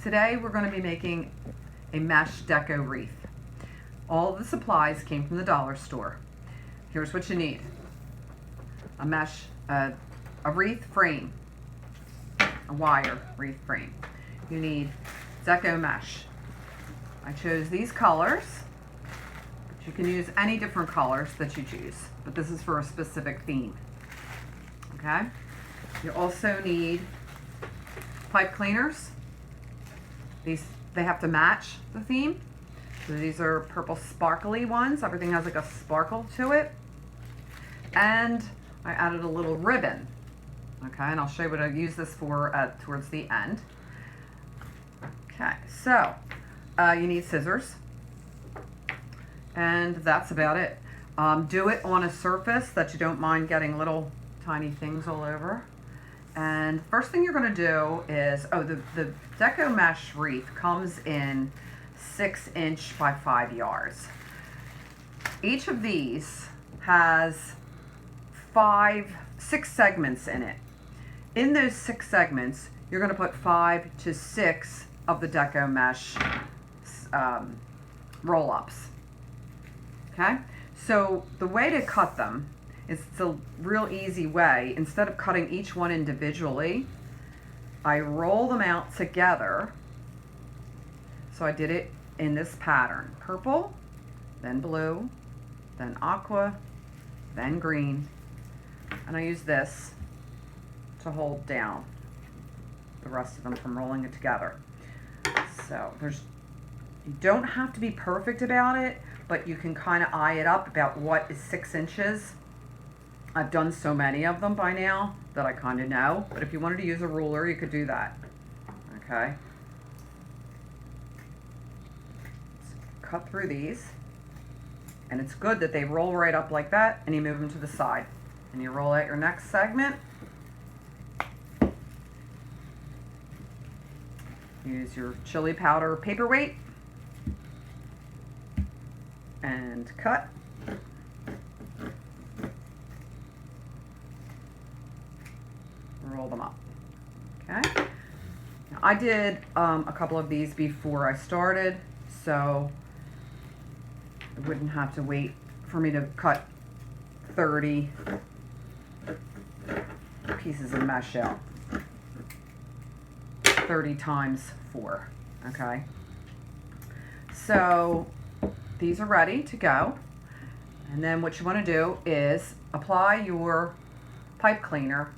Today we're going to be making a mesh deco wreath. All of the supplies came from the dollar store. Here's what you need. A mesh, a wreath frame, a wire wreath frame. You need Deco Mesh. I chose these colors, but you can use any different colors that you choose, but this is for a specific theme. Okay? You also need pipe cleaners. They have to match the theme. So these are purple sparkly ones. Everything has like a sparkle to it. And I added a little ribbon. Okay, and I'll show you what I use this for towards the end. Okay, so you need scissors. And that's about it. Do it on a surface that you don't mind getting little tiny things all over. And first thing you're going to do is, the Deco Mesh Wreath comes in 6" by 5 yards. Each of these has 6 segments in it. In those 6 segments, you're going to put 5 to 6 of the Deco Mesh roll-ups. Okay? So the way to cut them, it's a real easy way. Instead of cutting each one individually, I roll them out together. So I did it in this pattern. Purple, then blue, then aqua, then green. And I use this to hold down the rest of them from rolling it together. So you don't have to be perfect about it, but you can kind of eye it up about what is 6 inches. I've done so many of them by now that I kind of know, but if you wanted to use a ruler, you could do that. Okay. So cut through these, and it's good that they roll right up like that, and you move them to the side. And you roll out your next segment. Use your chili powder paperweight and cut. Roll them up. Okay. Now, I did a couple of these before I started, so I wouldn't have to wait for me to cut 30 pieces of mesh out. 30 times 4. Okay. So these are ready to go. And then what you want to do is apply your pipe cleaner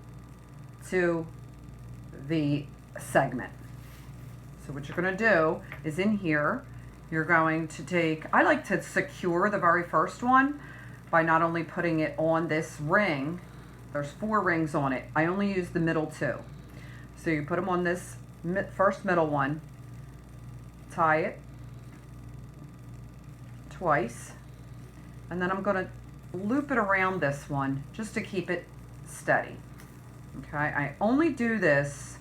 to the segment. So what you're going to do is in here, you're going to take, I like to secure the very first one by not only putting it on this ring, there's 4 rings on it. I only use the middle 2. So you put them on this first middle one, tie it twice, and then I'm going to loop it around this one just to keep it steady. Okay, I only do this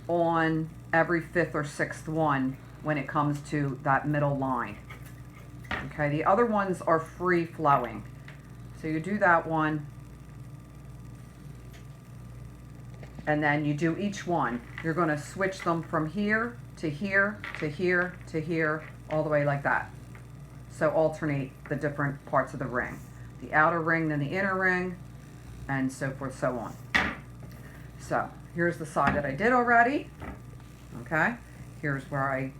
on every 5th or 6th one when it comes to that middle line. Okay, the other ones are free flowing. So you do that one, and then you do each one. You're going to switch them from here to here to here to here, all the way like that. So alternate the different parts of the ring. The outer ring, then the inner ring, and so forth, so on. So here's the side that I did already. Okay, here's where I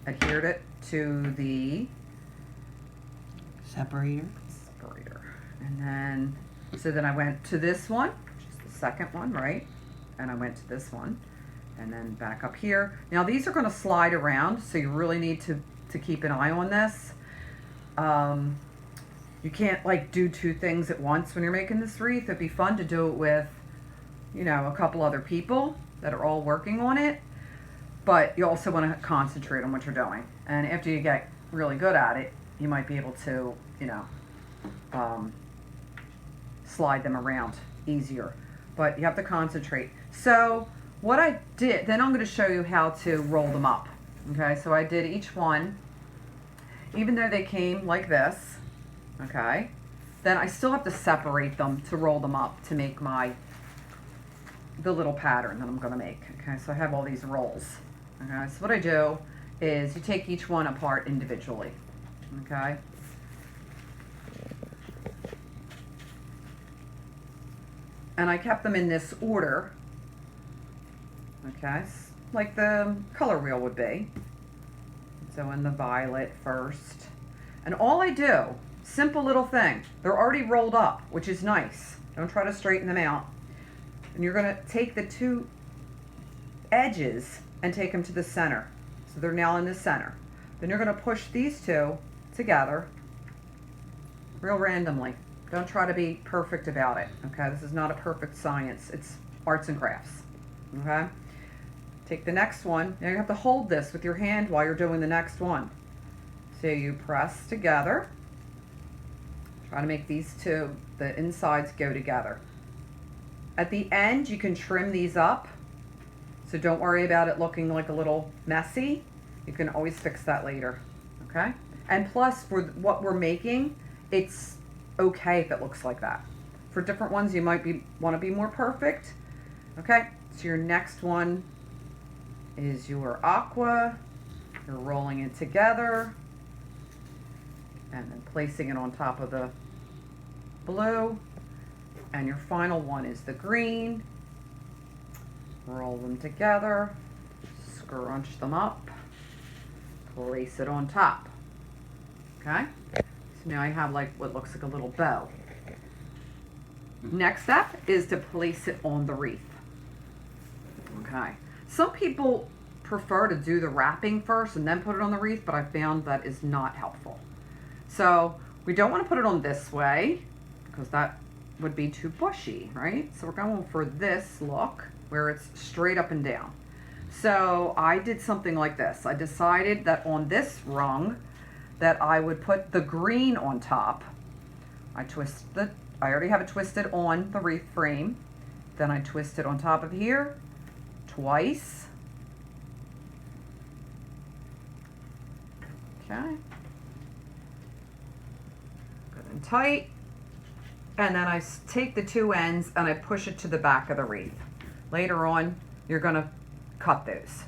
adhered it to the separator. And then, so then I went to this one, which is the second one, right? And I went to this one, and then back up here. Now these are going to slide around, so you really need to keep an eye on this. You can't like do 2 things at once when you're making this wreath. It'd be fun to do it with, you know, a couple other people that are all working on it, but you also want to concentrate on what you're doing. And after you get really good at it, you might be able to, you know, slide them around easier, but you have to concentrate. So what I did, then I'm going to show you how to roll them up. Okay, so I did each one, even though they came like this, okay, then I still have to separate them to roll them up to make the little pattern that I'm going to make. Okay, so I have all these rolls. Okay, so what I do is you take each one apart individually. Okay. And I kept them in this order. Okay, like the color wheel would be. So in the violet first. And all I do, simple little thing, they're already rolled up, which is nice. Don't try to straighten them out. And you're gonna take the two edges and take them to the center. So they're now in the center. Then you're gonna push these two together real randomly. Don't try to be perfect about it, okay? This is not a perfect science. It's arts and crafts, okay? Take the next one. Now you have to hold this with your hand while you're doing the next one. So you press together. Try to make these two, the insides go together. At the end, you can trim these up. So don't worry about it looking like a little messy. You can always fix that later, okay? And plus, for what we're making, it's okay if it looks like that. For different ones, you might want to be more perfect, okay? So your next one is your aqua. You're rolling it together and then placing it on top of the blue. And your final one is the green. Roll them together, scrunch them up, place it on top. Okay? So now I have like what looks like a little bow. Next step is to place it on the wreath. Okay. Some people prefer to do the wrapping first and then put it on the wreath, but I found that is not helpful. So we don't want to put it on this way because that would be too bushy, right? So we're going for this look where it's straight up and down. So I did something like this. I decided that on this rung that I would put the green on top. I already have it twisted on the wreath frame. Then I twist it on top of here twice. Okay. Good and tight. And then I take the two ends and I push it to the back of the wreath. Later on, you're gonna cut those.